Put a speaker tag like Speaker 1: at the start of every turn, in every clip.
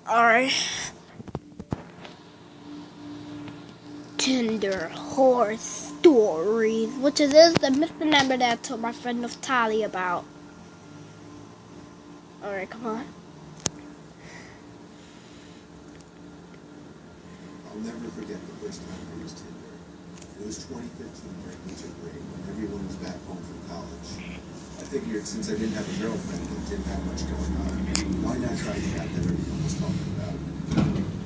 Speaker 1: Alright. Tinder horror stories, which is the missing number that I told my friend Naftali about. Alright, come on.
Speaker 2: I'll never forget the first time I used Tinder. It was 2015 during winter break when everyone was back home from college. I figured since I didn't have a girlfriend and didn't have much going on, why not try the app that everyone was talking about?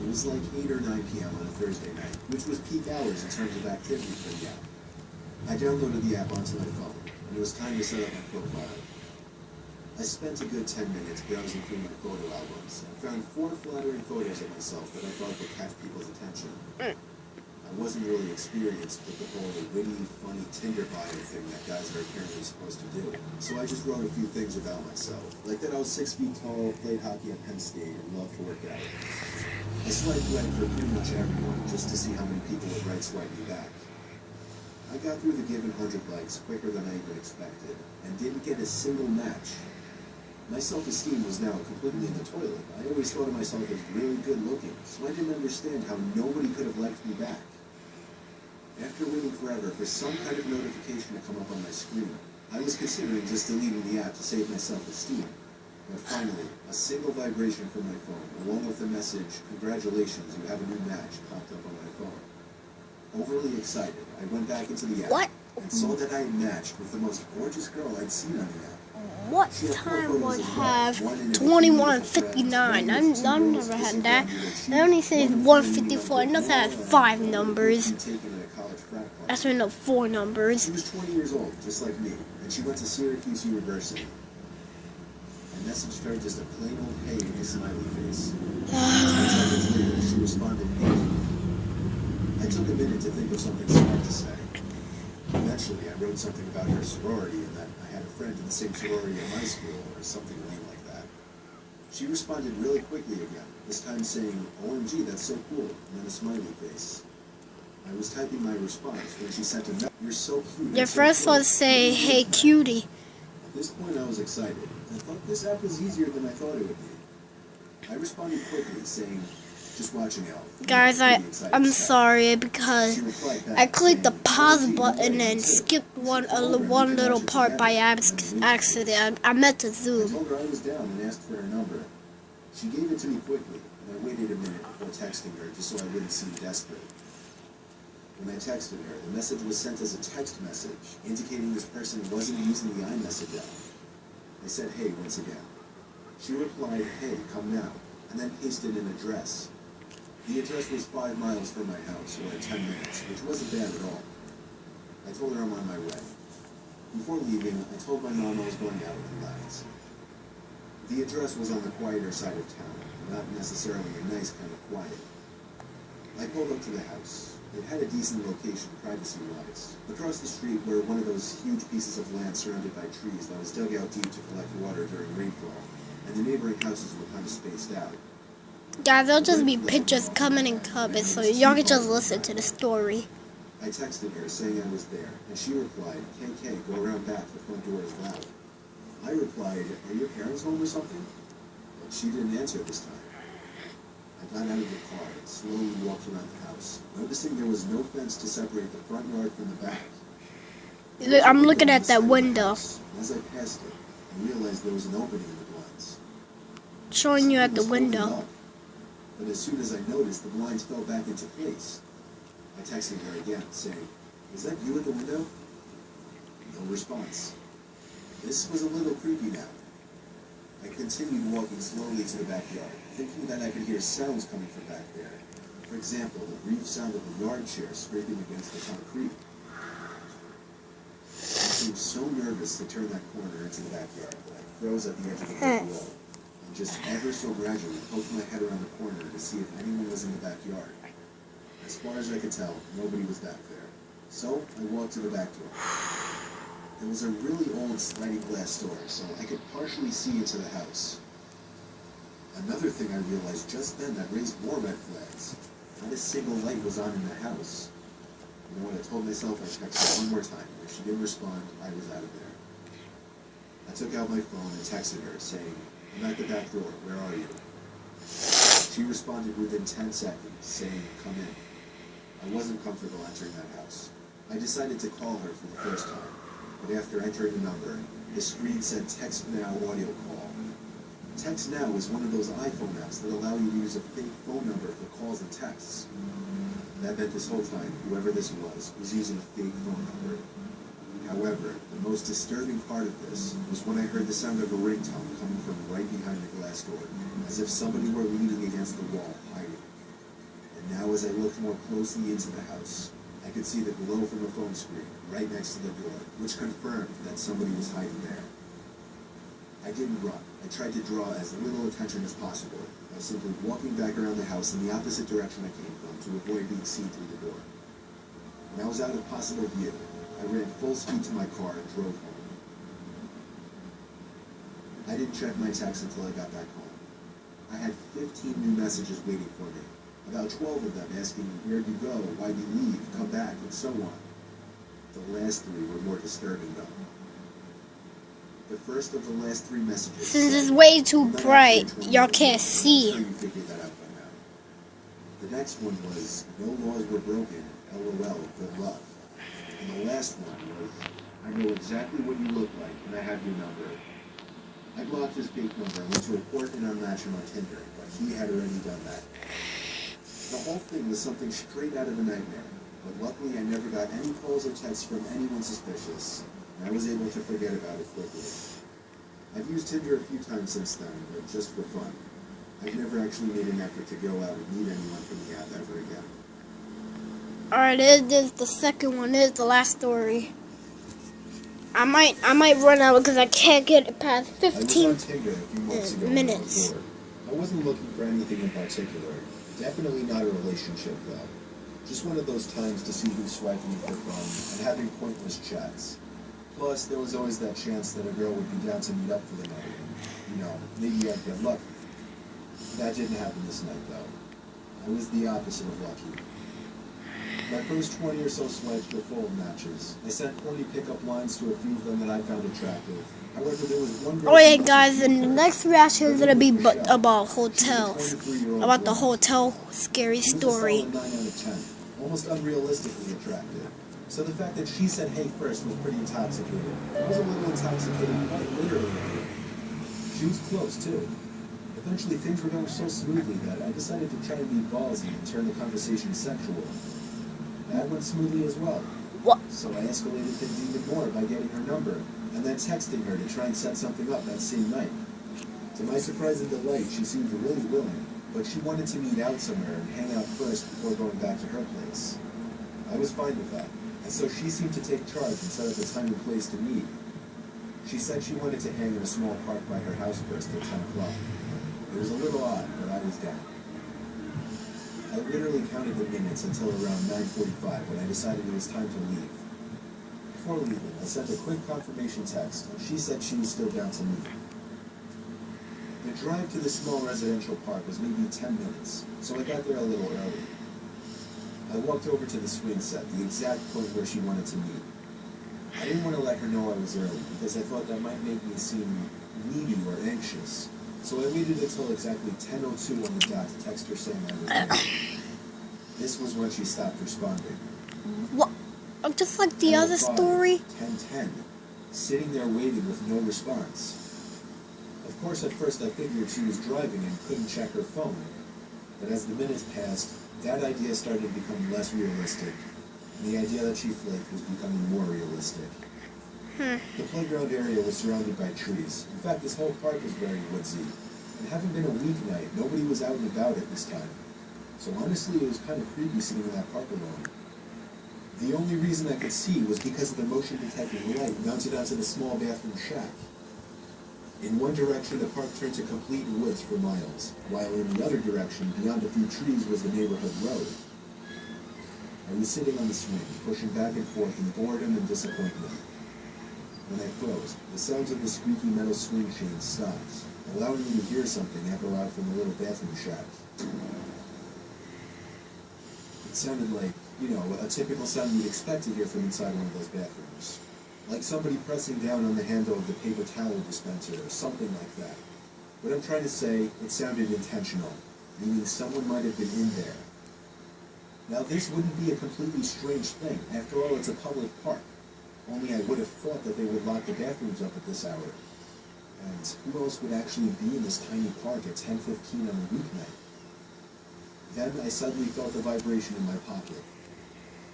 Speaker 2: It was like 8 or 9 p.m. on a Thursday night, which was peak hours in terms of activity for the app. I downloaded the app onto my phone, and it was time to set up my profile. I spent a good 10 minutes browsing through my photo albums and found 4 flattering photos of myself that I thought would catch people's attention. I wasn't really experienced with the whole witty, funny Tinder bio thing that guys are apparently supposed to do. So I just wrote a few things about myself, like that I was 6 feet tall, played hockey at Penn State, and loved to work out. I swiped right for pretty much everyone just to see how many people would right swipe me back. I got through the given 100 likes quicker than I even expected, and didn't get a single match. My self-esteem was now completely in the toilet. I always thought of myself as really good looking, so I didn't understand how nobody could have liked me back. After waiting forever for some kind of notification to come up on my screen, I was considering just deleting the app to save my self-esteem. But finally, a single vibration from my phone, along with the message, "Congratulations, you have a new match," popped up on my phone. Overly excited, I went back into the app and saw that I had matched with the most gorgeous girl I'd seen on the app.
Speaker 1: What time would have 21:59? I've never had that. It only says 154. It doesn't have 5 numbers. That's no 4 numbers.
Speaker 2: She was 20 years old, just like me, and she went to Syracuse University. I messaged her just a plain old hey with a smiley face. 10 seconds later, she responded hey. I took a minute to think of something smart to say. Eventually, I wrote something about her sorority and that I had a friend in the same sorority at my school, or something lame like that. She responded really quickly again, this time saying, "OMG, that's so cool," and then a smiley face. I was typing my response when she sent a message. "You're so cute."
Speaker 1: Your first one say, "Hey, cutie."
Speaker 2: At this point, I was excited. I thought this app was easier than I thought it would be. I responded quickly, saying, "Just watching out."
Speaker 1: Guys, I'm sorry because I clicked the pause button and skipped one little part by accident. I meant to
Speaker 2: I
Speaker 1: zoom.
Speaker 2: told her I was down and asked for her number. She gave it to me quickly, and I waited a minute before texting her just so I wouldn't seem desperate. When I texted her, the message was sent as a text message, indicating this person wasn't using the iMessage app. I said hey once again. She replied, "Hey, come now," and then pasted an address. The address was 5 miles from my house, or 10 minutes, which wasn't bad at all. I told her I'm on my way. Before leaving, I told my mom I was going out and left. The address was on the quieter side of town, not necessarily a nice kind of quiet. I pulled up to the house. It had a decent location, privacy-wise. Across the street were one of those huge pieces of land surrounded by trees that was dug out deep to collect water during rainfall, and the neighboring houses were kind of spaced out.
Speaker 1: Guys, there'll just be pictures coming and coming, so y'all can just listen to the story.
Speaker 2: I texted her saying I was there, and she replied, "KK, go around back, the front door is loud." I replied, "Are your parents home or something?" But she didn't answer this time. I got out of the car and slowly walked around the house, noticing there was no fence to separate the front yard from the back.
Speaker 1: I'm looking at that window.
Speaker 2: As I passed it, I realized there was an opening in the blinds.
Speaker 1: Showing you at the window.
Speaker 2: But as soon as I noticed, the blinds fell back into place. I texted her again, saying, "Is that you at the window?" No response. This was a little creepy now. I continued walking slowly to the backyard, thinking that I could hear sounds coming from back there. For example, the brief sound of a yard chair scraping against the concrete. I seemed so nervous to turn that corner into the backyard that I froze at the edge of the brick wall, and just ever so gradually poked my head around the corner to see if anyone was in the backyard. As far as I could tell, nobody was back there. So I walked to the back door. It was a really old sliding glass door, so I could partially see into the house. Another thing I realized just then that raised more red flags. Not a single light was on in the house. You know what, I told myself I'd text her one more time. If she didn't respond, I was out of there. I took out my phone and texted her, saying, "I'm at the back door, where are you?" She responded within 10 seconds, saying, "Come in." I wasn't comfortable entering that house. I decided to call her for the first time, but after entering the number, the screen said "Text Now audio call." Text Now is one of those iPhone apps that allow you to use a fake phone number for calls and texts. That meant this whole time, whoever this was using a fake phone number. However, the most disturbing part of this was when I heard the sound of a ringtone coming from right behind the glass door, as if somebody were leaning against the wall, hiding. And now as I looked more closely into the house, I could see the glow from a phone screen right next to the door, which confirmed that somebody was hiding there. I didn't run. I tried to draw as little attention as possible by simply walking back around the house in the opposite direction I came from to avoid being seen through the door. When I was out of possible view, I ran full speed to my car and drove home. I didn't check my text until I got back home. I had 15 new messages waiting for me, about 12 of them asking, "Where'd you go? Why'd you leave? Come back," and so on. The last 3 were more disturbing though. The first of the last 3 messages.
Speaker 1: Since it's way too bright, y'all can't see.
Speaker 2: I'm sure you figured that out by now. The next one was, "No laws were broken, LOL, good luck." And the last one was, "I know exactly what you look like, and I have your number." I blocked his fake number and went to report an unmatch on Tinder, but he had already done that. The whole thing was something straight out of a nightmare, but luckily I never got any calls or texts from anyone suspicious, and I was able to forget about it quickly. I've used Tinder a few times since then, but just for fun. I've never actually made an effort to go out and meet anyone from the app ever again.
Speaker 1: Alright, this is the second one. This is the last story. I might run out because I can't get it past 15
Speaker 2: I was on Tinder a few months ago
Speaker 1: minutes.
Speaker 2: I wasn't looking for anything in particular. Definitely not a relationship, though. Just one of those times to see who's swiping for fun and having pointless chats. Plus, there was always that chance that a girl would be down to meet up for the night. You know, maybe I'd get lucky. That didn't happen this night, though. I was the opposite of lucky. My first 20 or so swipes were full of matches. I sent corny pickup lines to a few of them that I found attractive. However, there was one girl.
Speaker 1: Oh yeah, guys, and the next reaction is gonna be about hotels, about the hotel scary story.
Speaker 2: She was a solid 9 out of 10, almost unrealistically attractive. So the fact that she said "hey" first was pretty intoxicating. I was a little intoxicated, quite literally. She was close too. Eventually, things were going so smoothly that I decided to try and be ballsy and turn the conversation sexual. That went smoothly as well.
Speaker 1: What?
Speaker 2: So I escalated things even more by getting her number, and then texting her to try and set something up that same night. To my surprise and delight, she seemed really willing, but she wanted to meet out somewhere and hang out first before going back to her place. I was fine with that, and so she seemed to take charge and set up a time and place to meet. She said she wanted to hang in a small park by her house first at 10 o'clock. It was a little odd, but I was down. I literally counted the minutes until around 9:45 when I decided it was time to leave. Before leaving, I sent a quick confirmation text, and she said she was still down to meet. The drive to the small residential park was maybe 10 minutes, so I got there a little early. I walked over to the swing set, the exact point where she wanted to meet. I didn't want to let her know I was early, because I thought that might make me seem needy or anxious. So I waited until exactly 10:02 on the dot to text her saying I was there. This was when she stopped responding.
Speaker 1: What? Just like the other story?
Speaker 2: 10:10, sitting there waiting with no response. Of course, at first I figured she was driving and couldn't check her phone. But as the minutes passed, that idea started to become less realistic. And the idea that she flaked was becoming more realistic. The playground area was surrounded by trees. In fact, this whole park was very woodsy. And having been a weeknight, nobody was out and about at this time. So honestly, it was kind of creepy sitting in that park alone. The only reason I could see was because of the motion detecting light mounted onto the small bathroom shack. In one direction, the park turned to complete woods for miles, while in the other direction, beyond a few trees, was the neighborhood road. I was sitting on the swing, pushing back and forth in boredom and disappointment. When I closed, the sounds of the squeaky metal swing chain stopped, allowing me to hear something echo out from the little bathroom shack. It sounded like, you know, a typical sound you'd expect to hear from inside one of those bathrooms. Like somebody pressing down on the handle of the paper towel dispenser or something like that. What I'm trying to say, it sounded intentional. meaning someone might have been in there. Now this wouldn't be a completely strange thing. After all, it's a public park. Only I would have thought that they would lock the bathrooms up at this hour. And who else would actually be in this tiny park at 10:15 on a weeknight? Then I suddenly felt a vibration in my pocket.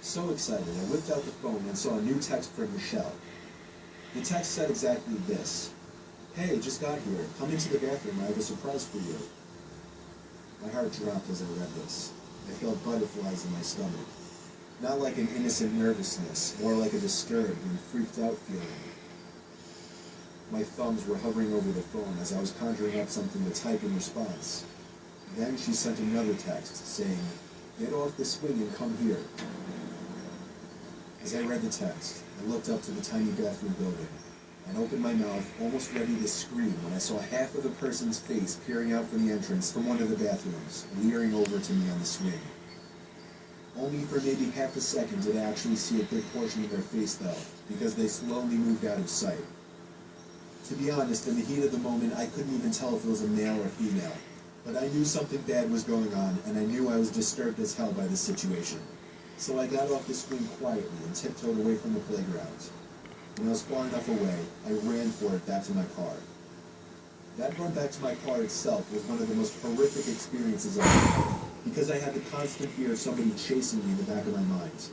Speaker 2: So excited, I whipped out the phone and saw a new text from Michelle. The text said exactly this. "Hey, just got here. Come into the bathroom. I have a surprise for you." My heart dropped as I read this. I felt butterflies in my stomach. Not like an innocent nervousness, more like a disturbed and freaked out feeling. My thumbs were hovering over the phone as I was conjuring up something to type in response. Then she sent another text saying, "Get off the swing and come here." As I read the text, I looked up to the tiny bathroom building and opened my mouth, almost ready to scream, when I saw half of a person's face peering out from the entrance from one of the bathrooms, leering over to me on the swing. Only for maybe half a second did I actually see a good portion of their face though, because they slowly moved out of sight. To be honest, in the heat of the moment, I couldn't even tell if it was a male or female. But I knew something bad was going on, and I knew I was disturbed as hell by this situation. So I got off the swing quietly and tiptoed away from the playground. When I was far enough away, I ran for it back to my car. That run back to my car itself was one of the most horrific experiences of my life, because I had the constant fear of somebody chasing me in the back of my mind.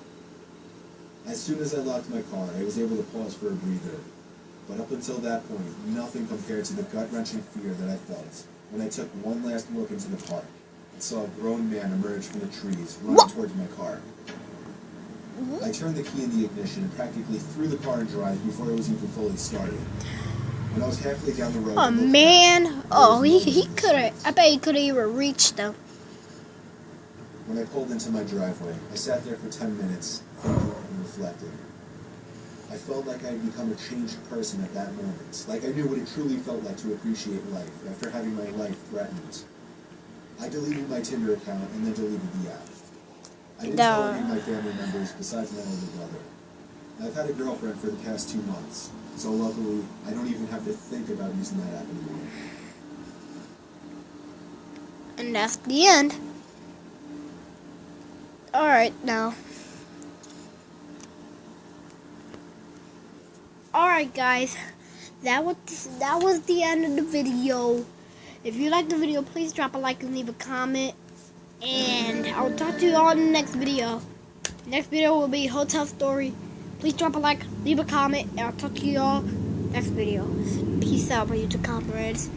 Speaker 2: As soon as I locked my car, I was able to pause for a breather. But up until that point, nothing compared to the gut-wrenching fear that I felt when I took one last look into the park and saw a grown man emerge from the trees, running towards my car. I turned the key in the ignition and practically threw the car in drive before it was even fully started. When I was halfway down the road...
Speaker 1: Oh, man. Oh, he could have... I bet he could have even reached them.
Speaker 2: When I pulled into my driveway, I sat there for 10 minutes, thinking and reflecting. I felt like I had become a changed person at that moment, like I knew what it truly felt like to appreciate life after having my life threatened. I deleted my Tinder account and then deleted the app. I didn't tell any of my family members besides my older brother. I've had a girlfriend for the past 2 months, so luckily I don't even have to think about using that app anymore.
Speaker 1: And that's the end. Alright, now. Alright, guys. That was the end of the video. If you liked the video, please drop a like and leave a comment. And I'll talk to you all in the next video. Next video will be Hotel Story. Please drop a like, leave a comment, and I'll talk to you all next video. Peace out, my YouTube comrades.